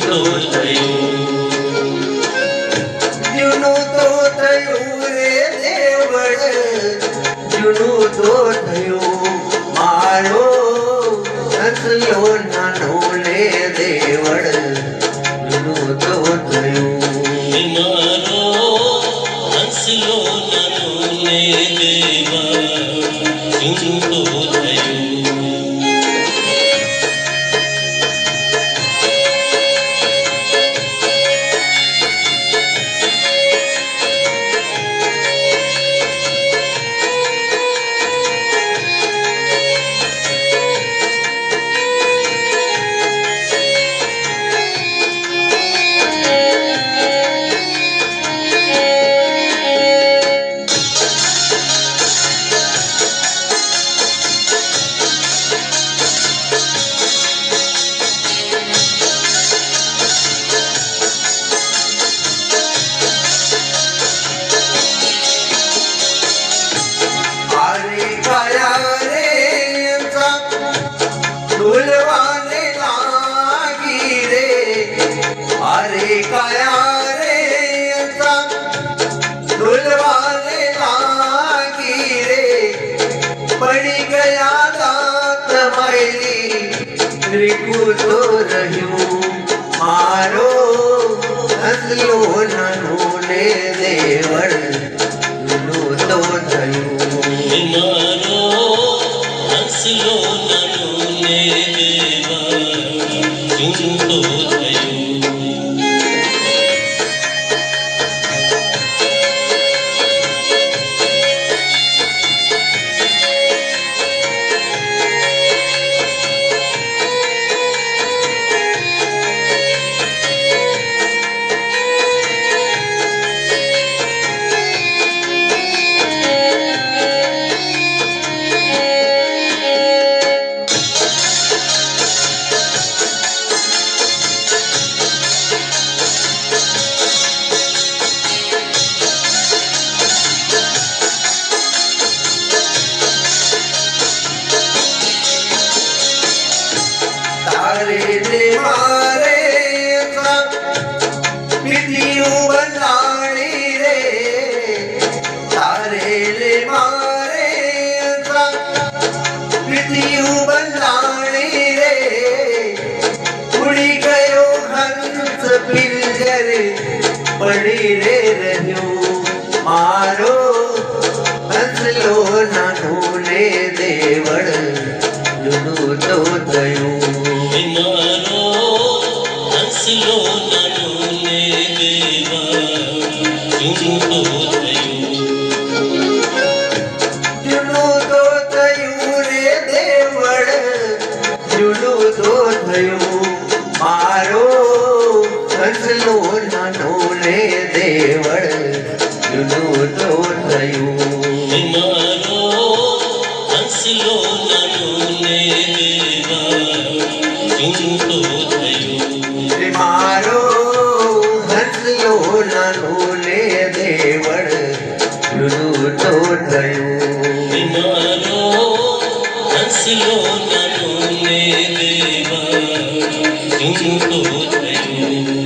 તો થયું જૂનું તો થયું રે દેવળ જૂનું તો થયું મારો હસલો નાનો લે દેવળ જૂનું તો થયું મારો હસલો નાનો લે દેવળ જૂનું તો થયું ढूलवाने लागी रे अरे काया रे ढूलवाने लागी रे पड़ी गया दात मैली रिकू तो रह्यू मारो हसलो नानो ले देवड़ जूनु तो थયું मारो हसलो नानो ले देवड़ जूनु तो थયું रे मारे पीटियों बनानी रे तारे रे मारे पीटियों बनानी रे उड़ी गयो हंस पिंजर पड़ी रे रह्यो मारो हंसलो नानो ले देवड़ जूनु तो थયું मारो हसलो नानो ले देवड़ जूनु तो थયું જૂનું તો થયું રે દેવળ જૂનું તો થયું મારો હસલો નાનો લે દેવળ જૂનું તો થયું મારો હસલો નાનો લે દેવડ જૂનું તો થયું મારો હસલો નાનો લે દેવળ જૂનું તો થયું મારો હસલો નાનો લે દેવડ જૂનું તો